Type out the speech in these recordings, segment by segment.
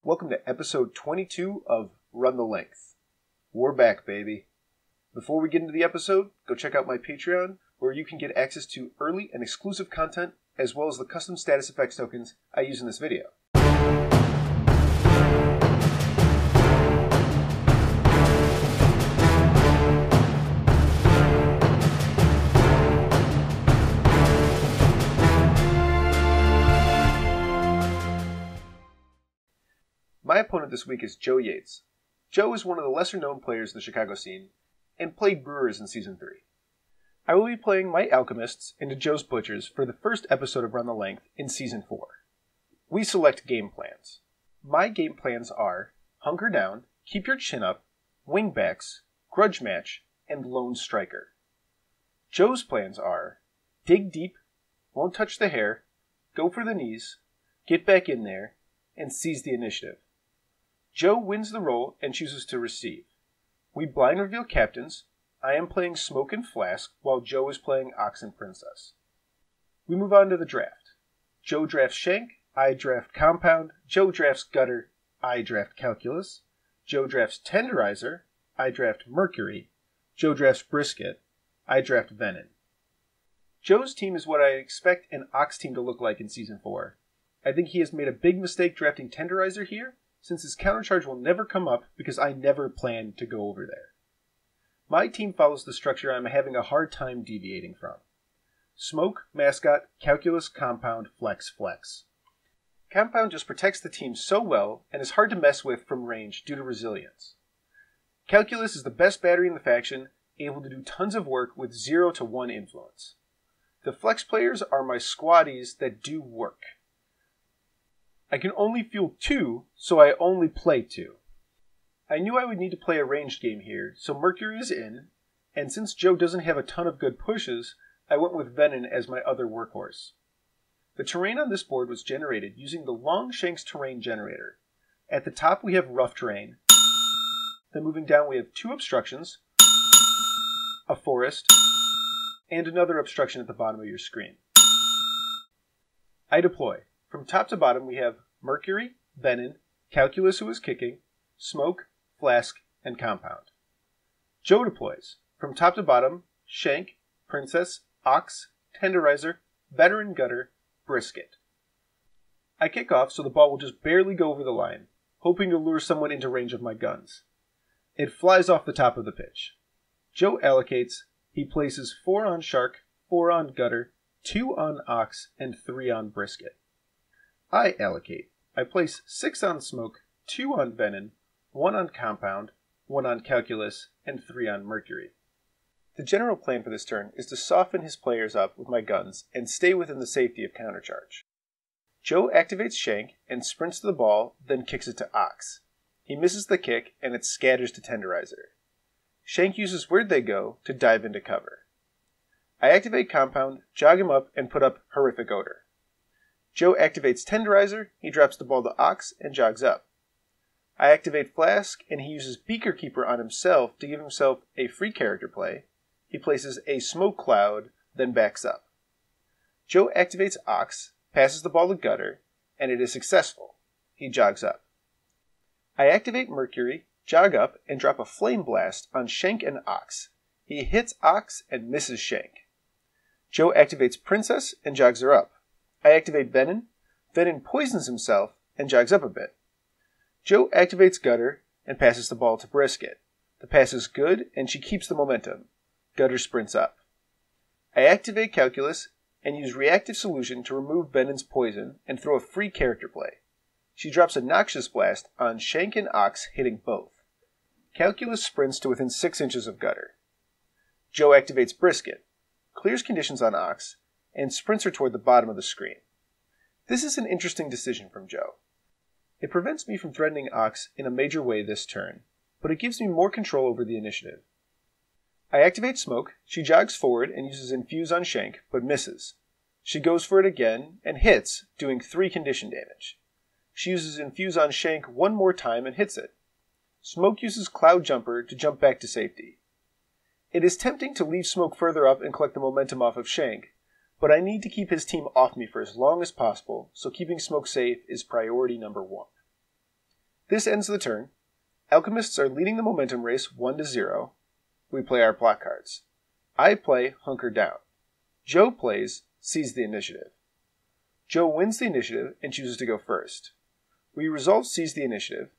Welcome to episode 22 of Run the Length. We're back, baby. Before we get into the episode, go check out my Patreon, where you can get access to early and exclusive content, as well as the custom status effects tokens I use in this video. My opponent this week is Joe Yates. Joe is one of the lesser-known players in the Chicago scene, and played Brewers in Season 3. I will be playing my Alchemists into Joe's Butchers for the first episode of Run the Length in Season 4. We select game plans. My game plans are Hunker Down, Keep Your Chin Up, Wingbacks, Grudge Match, and Lone Striker. Joe's plans are Dig Deep, Won't Touch the Hair, Go for the Knees, Get Back in There, and Seize the Initiative. Joe wins the roll and chooses to receive. We blind reveal captains. I am playing Smoke and Flask, while Joe is playing Ox and Princess. We move on to the draft. Joe drafts Shank, I draft Compound, Joe drafts Gutter, I draft Calculus, Joe drafts Tenderizer, I draft Mercury, Joe drafts Brisket, I draft Venom. Joe's team is what I expect an Ox team to look like in Season 4. I think he has made a big mistake drafting Tenderizer here, since his countercharge will never come up because I never plan to go over there. My team follows the structure I'm having a hard time deviating from. Smoke, Mascot, Calculus, Compound, Flex, Flex. Compound just protects the team so well and is hard to mess with from range due to resilience. Calculus is the best battery in the faction, able to do tons of work with 0 to 1 influence. The Flex players are my squaddies that do work. I can only fuel 2, so I only play 2. I knew I would need to play a ranged game here, so Mercury is in, and since Joe doesn't have a ton of good pushes, I went with Venom as my other workhorse. The terrain on this board was generated using the Longshanks terrain generator. At the top we have rough terrain, then moving down we have 2 obstructions, a forest, and another obstruction at the bottom of your screen. I deploy. From top to bottom, we have Mercury, Venom, Calculus who is kicking, Smoke, Flask, and Compound. Joe deploys. From top to bottom, Shank, Princess, Ox, Tenderizer, Veteran Gutter, Brisket. I kick off so the ball will just barely go over the line, hoping to lure someone into range of my guns. It flies off the top of the pitch. Joe allocates. He places 4 on Shark, 4 on Gutter, 2 on Ox, and 3 on Brisket. I allocate. I place 6 on Smoke, 2 on Venom, 1 on Compound, 1 on Calculus, and 3 on Mercury. The general plan for this turn is to soften his players up with my guns and stay within the safety of countercharge. Joe activates Shank and sprints to the ball, then kicks it to Ox. He misses the kick and it scatters to Tenderizer. Shank uses Where'd They Go to dive into cover. I activate Compound, jog him up, and put up Horrific Odor. Joe activates Tenderizer, he drops the ball to Ox, and jogs up. I activate Flask, and he uses Beaker Keeper on himself to give himself a free character play. He places a Smoke Cloud, then backs up. Joe activates Ox, passes the ball to Gutter, and it is successful. He jogs up. I activate Mercury, jog up, and drop a Flame Blast on Shank and Ox. He hits Ox and misses Shank. Joe activates Princess and jogs her up. I activate Venom. Venom poisons himself and jogs up a bit. Joe activates Gutter and passes the ball to Brisket. The pass is good and she keeps the momentum. Gutter sprints up. I activate Calculus and use Reactive Solution to remove Venom's poison and throw a free character play. She drops a Noxious Blast on Shank and Ox, hitting both. Calculus sprints to within 6 inches of Gutter. Joe activates Brisket, clears conditions on Ox, and sprints her toward the bottom of the screen. This is an interesting decision from Joe. It prevents me from threatening Ox in a major way this turn, but it gives me more control over the initiative. I activate Smoke, she jogs forward and uses Infuse on Shank, but misses. She goes for it again and hits, doing 3 condition damage. She uses Infuse on Shank one more time and hits it. Smoke uses Cloud Jumper to jump back to safety. It is tempting to leave Smoke further up and collect the momentum off of Shank, but I need to keep his team off me for as long as possible, so keeping Smoke safe is priority number 1. This ends the turn. Alchemists are leading the momentum race 1-0. We play our plot cards. I play Hunker Down. Joe plays Seize the Initiative. Joe wins the initiative and chooses to go first. We resolve Seize the Initiative.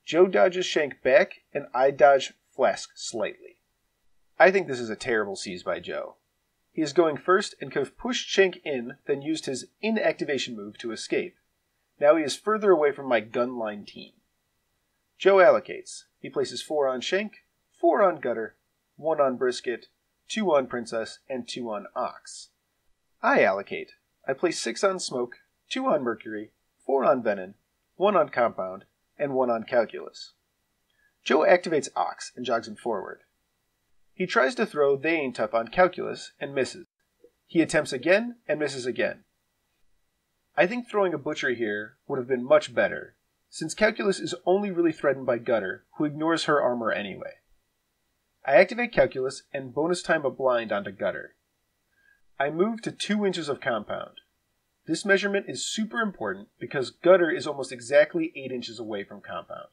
Joe dodges Shank back, and I dodge Flask slightly. I think this is a terrible seize by Joe. He is going first and could have pushed Shank in, then used his inactivation move to escape. Now he is further away from my gun line team. Joe allocates. He places 4 on Shank, 4 on Gutter, 1 on Brisket, 2 on Princess, and 2 on Ox. I allocate. I place 6 on Smoke, 2 on Mercury, 4 on Venom, 1 on Compound, and 1 on Calculus. Joe activates Ox and jogs him forward. He tries to throw They Ain't Tough on Calculus and misses. He attempts again and misses again. I think throwing a Butchery here would have been much better, since Calculus is only really threatened by Gutter, who ignores her armor anyway. I activate Calculus and bonus time a blind onto Gutter. I move to 2 inches of Compound. This measurement is super important because Gutter is almost exactly 8 inches away from Compound.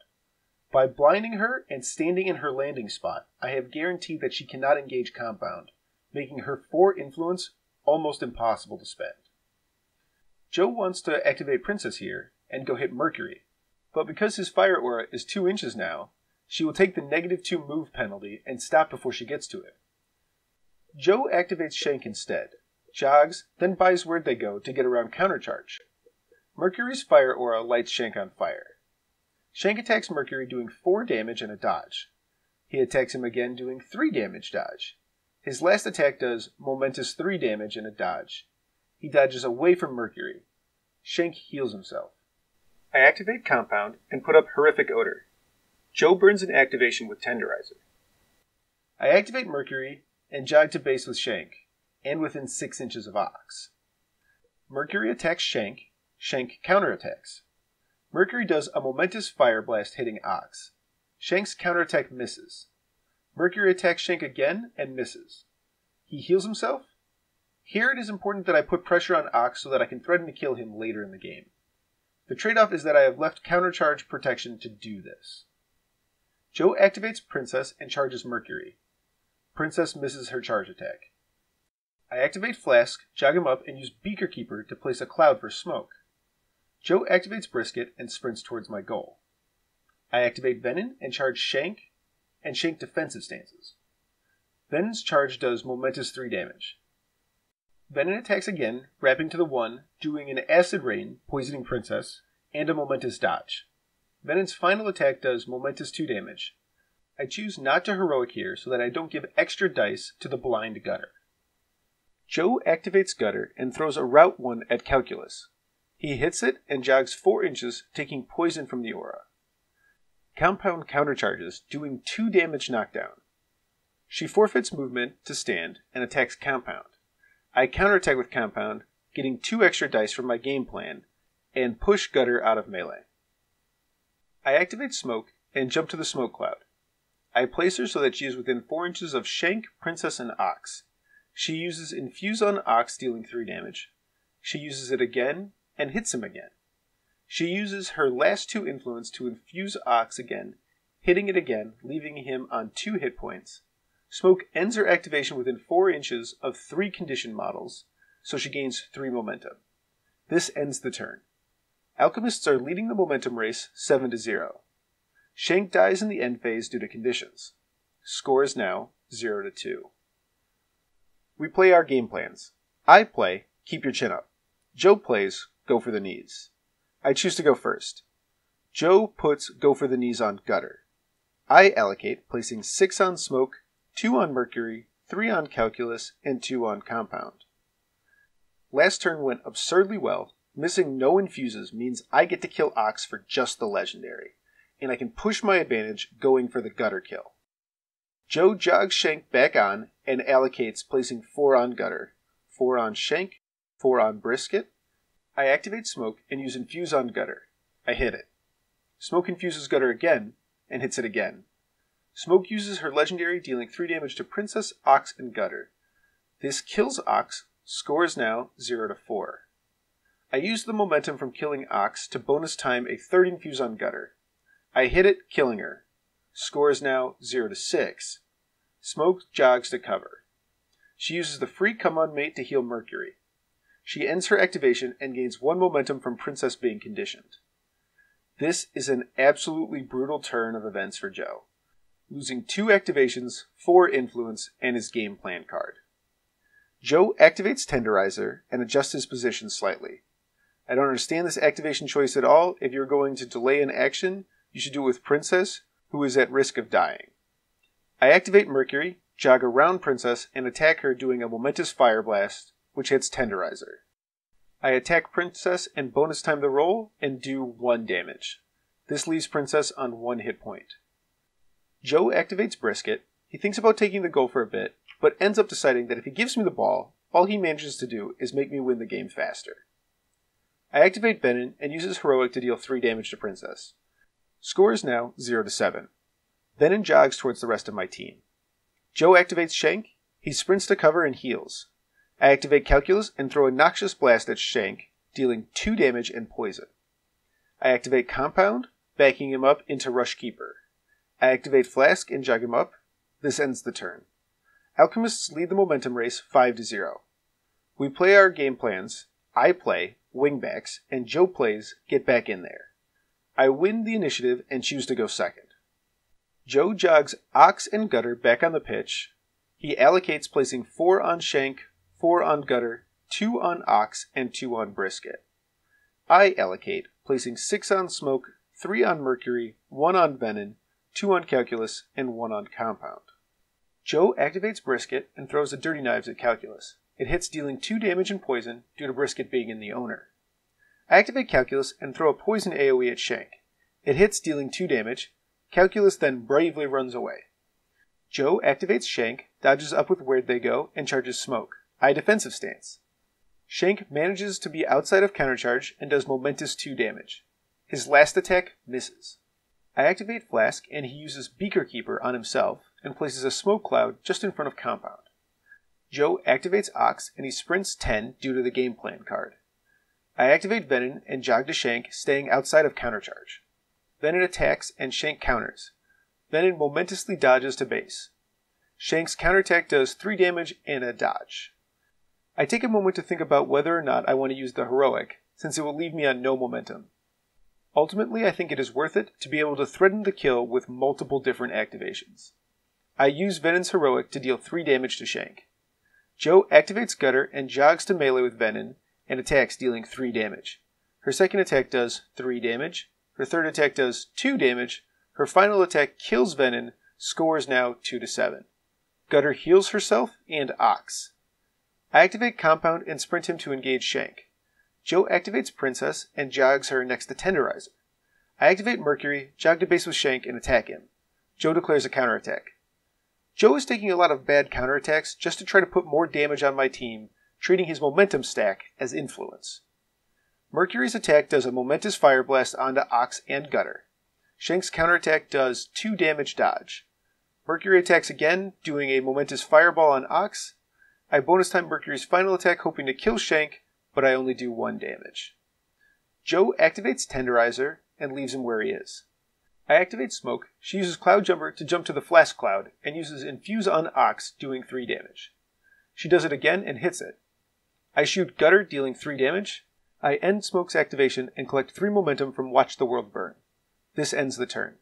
By blinding her and standing in her landing spot, I have guaranteed that she cannot engage Compound, making her 4 influence almost impossible to spend. Joe wants to activate Princess here and go hit Mercury, but because his fire aura is 2 inches now, she will take the -2 move penalty and stop before she gets to it. Joe activates Shank instead, jogs, then buys Where'd They Go to get around countercharge. Mercury's fire aura lights Shank on fire. Shank attacks Mercury doing 4 damage and a dodge. He attacks him again doing 3 damage dodge. His last attack does momentous 3 damage and a dodge. He dodges away from Mercury. Shank heals himself. I activate Compound and put up Horrific Odor. Joe burns an activation with Tenderizer. I activate Mercury and jog to base with Shank, and within 6 inches of Ox. Mercury attacks Shank. Shank counterattacks. Mercury does a momentous fire blast hitting Ox. Shank's counterattack misses. Mercury attacks Shank again and misses. He heals himself. Here it is important that I put pressure on Ox so that I can threaten to kill him later in the game. The trade-off is that I have left countercharge protection to do this. Joe activates Princess and charges Mercury. Princess misses her charge attack. I activate Flask, jog him up, and use Beaker Keeper to place a cloud for Smoke. Joe activates Brisket and sprints towards my goal. I activate Venom and charge Shank, and Shank defensive stances. Venom's charge does momentous 3 damage. Venom attacks again, wrapping to the 1, doing an Acid Rain, poisoning Princess, and a momentous dodge. Venom's final attack does momentous 2 damage. I choose not to heroic here so that I don't give extra dice to the blind Gutter. Joe activates Gutter and throws a Route 1 at Calculus. He hits it and jogs 4 inches, taking poison from the aura. Compound countercharges, doing 2 damage knockdown. She forfeits movement to stand and attacks Compound. I counterattack with Compound, getting 2 extra dice from my game plan, and push Gutter out of melee. I activate Smoke and jump to the Smoke Cloud. I place her so that she is within 4 inches of Shank, Princess, and Ox. She uses Infuse on Ox, dealing 3 damage. She uses it again, and hits him again. She uses her last 2 influence to infuse Ox again, hitting it again, leaving him on 2 hit points. Smoke ends her activation within 4 inches of 3 condition models, so she gains 3 momentum. This ends the turn. Alchemists are leading the momentum race 7-0. Shank dies in the end phase due to conditions. Score is now 0-2. We play our game plans. I play Keep Your Chin Up. Joe plays Go for the Knees. I choose to go first. Joe puts Go for the Knees on Gutter. I allocate, placing 6 on Smoke, 2 on Mercury, 3 on Calculus, and 2 on Compound. Last turn went absurdly well. Missing no infuses means I get to kill Ox for just the legendary, and I can push my advantage going for the Gutter kill. Joe jogs Shank back on and allocates, placing 4 on Gutter, 4 on Shank, 4 on Brisket. I activate Smoke and use Infuse on Gutter. I hit it. Smoke infuses Gutter again and hits it again. Smoke uses her legendary, dealing 3 damage to Princess, Ox, and Gutter. This kills Ox. Score is now 0-4. I use the momentum from killing Ox to bonus time a 3rd infuse on Gutter. I hit it, killing her. Score is now 0-6. Smoke jogs to cover. She uses the free come-on mate to heal Mercury. She ends her activation and gains 1 momentum from Princess being conditioned. This is an absolutely brutal turn of events for Joe, losing 2 activations, 4 influence, and his game plan card. Joe activates Tenderizer and adjusts his position slightly. I don't understand this activation choice at all. If you're going to delay an action, you should do it with Princess, who is at risk of dying. I activate Mercury, jog around Princess, and attack her doing a momentous Fire Blast, which hits Tenderizer. I attack Princess and bonus time the roll and do 1 damage. This leaves Princess on 1 hit point. Joe activates Brisket. He thinks about taking the goal for a bit, but ends up deciding that if he gives me the ball, all he manages to do is make me win the game faster. I activate Venom and use his heroic to deal 3 damage to Princess. Score is now 0-7. Venom jogs towards the rest of my team. Joe activates Shank. He sprints to cover and heals. I activate Calculus and throw a Noxious Blast at Shank, dealing 2 damage and poison. I activate Compound, backing him up into Rush Keeper. I activate Flask and jog him up. This ends the turn. Alchemists lead the momentum race 5-0. We play our game plans. I play Wingbacks, and Joe plays Get Back in There. I win the initiative and choose to go second. Joe jogs Ox and Gutter back on the pitch. He allocates placing 4 on Shank, 4 on Gutter, 2 on Ox, and 2 on Brisket. I allocate placing 6 on Smoke, 3 on Mercury, 1 on Venom, 2 on Calculus, and 1 on Compound. Joe activates Brisket and throws the Dirty Knives at Calculus. It hits, dealing 2 damage and poison due to Brisket being in the owner. I activate Calculus and throw a poison AoE at Shank. It hits, dealing 2 damage. Calculus then bravely runs away. Joe activates Shank, dodges up with Where'd They Go, and charges Smoke. I defensive stance. Shank manages to be outside of countercharge and does momentous 2 damage. His last attack misses. I activate Flask and he uses Beaker Keeper on himself and places a smoke cloud just in front of Compound. Joe activates Ox and he sprints 10 due to the game plan card. I activate Venom and jog to Shank, staying outside of countercharge. Venom attacks and Shank counters. Venom momentously dodges to base. Shank's counterattack does 3 damage and a dodge. I take a moment to think about whether or not I want to use the heroic, since it will leave me on no momentum. Ultimately, I think it is worth it to be able to threaten the kill with multiple different activations. I use Venom's heroic to deal 3 damage to Shank. Joe activates Gutter and jogs to melee with Venom and attacks, dealing 3 damage. Her second attack does 3 damage. Her third attack does 2 damage. Her final attack kills Venom. Score is now 2-7. Gutter heals herself and Ox. I activate Compound and sprint him to engage Shank. Joe activates Princess and jogs her next to Tenderizer. I activate Mercury, jog to base with Shank, and attack him. Joe declares a counterattack. Joe is taking a lot of bad counterattacks just to try to put more damage on my team, treating his momentum stack as influence. Mercury's attack does a momentous Fire Blast onto Ox and Gutter. Shank's counterattack does 2 damage dodge. Mercury attacks again, doing a momentous Fireball on Ox. I bonus time Mercury's final attack, hoping to kill Shank, but I only do 1 damage. Joe activates Tenderizer and leaves him where he is. I activate Smoke. She uses Cloud Jumper to jump to the Flask Cloud and uses Infuse on Ox, doing 3 damage. She does it again and hits it. I shoot Gutter, dealing 3 damage. I end Smoke's activation and collect 3 momentum from Watch the World Burn. This ends the turn.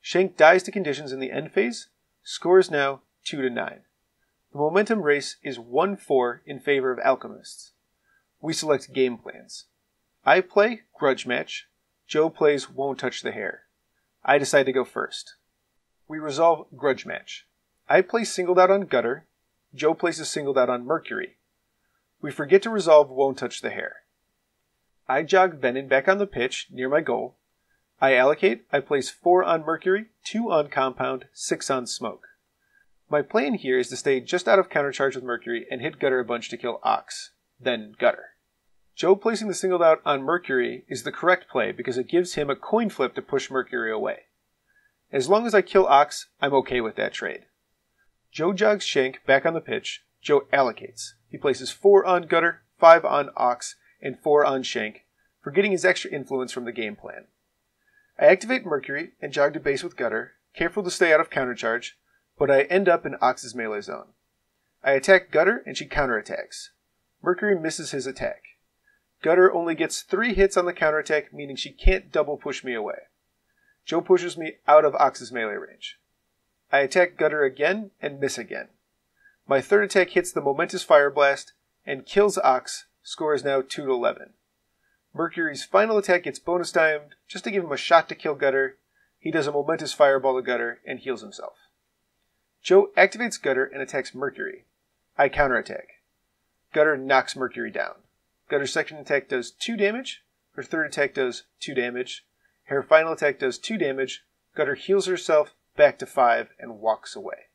Shank dies to conditions in the end phase. Score is now 2-9. The momentum race is 1-4 in favor of Alchemists. We select game plans. I play Grudge Match. Joe plays Won't Touch the Hair. I decide to go first. We resolve Grudge Match. I place Singled Out on Gutter. Joe places Singled Out on Mercury. We forget to resolve Won't Touch the Hair. I jog Venom back on the pitch near my goal. I allocate. I place 4 on Mercury, 2 on Compound, 6 on Smoke. My plan here is to stay just out of countercharge with Mercury and hit Gutter a bunch to kill Ox, then Gutter. Joe placing the Singled Out on Mercury is the correct play because it gives him a coin flip to push Mercury away. As long as I kill Ox, I'm okay with that trade. Joe jogs Shank back on the pitch. Joe allocates. He places 4 on Gutter, 5 on Ox, and 4 on Shank, forgetting his extra influence from the game plan. I activate Mercury and jog to base with Gutter, careful to stay out of countercharge, but I end up in Ox's melee zone. I attack Gutter and she counterattacks. Mercury misses his attack. Gutter only gets 3 hits on the counterattack, meaning she can't double push me away. Joe pushes me out of Ox's melee range. I attack Gutter again and miss again. My third attack hits the Momentous Fire Blast and kills Ox. Score is now 2-11. Mercury's final attack gets bonus timed just to give him a shot to kill Gutter. He does a Momentous Fireball to Gutter and heals himself. Joe activates Gutter and attacks Mercury. I counterattack. Gutter knocks Mercury down. Gutter's second attack does 2 damage. Her third attack does 2 damage. Her final attack does 2 damage. Gutter heals herself back to 5 and walks away.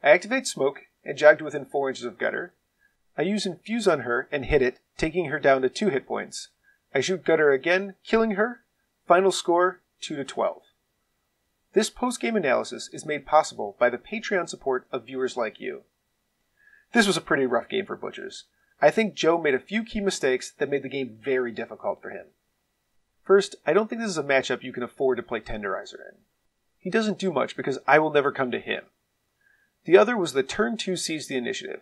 I activate Smoke and jog to within 4 inches of Gutter. I use Infuse on her and hit it, taking her down to 2 hit points. I shoot Gutter again, killing her. Final score, 2-12. This post-game analysis is made possible by the Patreon support of viewers like you. This was a pretty rough game for Butchers. I think Joe made a few key mistakes that made the game very difficult for him. First, I don't think this is a matchup you can afford to play Tenderizer in. He doesn't do much because I will never come to him. The other was the turn 2 seize the initiative.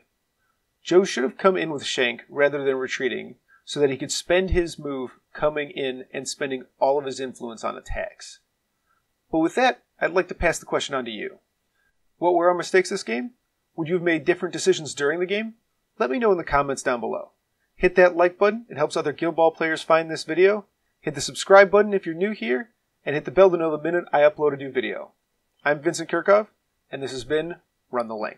Joe should have come in with Shank rather than retreating so that he could spend his move coming in and spending all of his influence on attacks. But with that, I'd like to pass the question on to you. What were our mistakes this game? Would you have made different decisions during the game? Let me know in the comments down below. Hit that like button, it helps other Guild Ball players find this video. Hit the subscribe button if you're new here, and hit the bell to know the minute I upload a new video. I'm Vincent Curkov, and this has been Run the Link.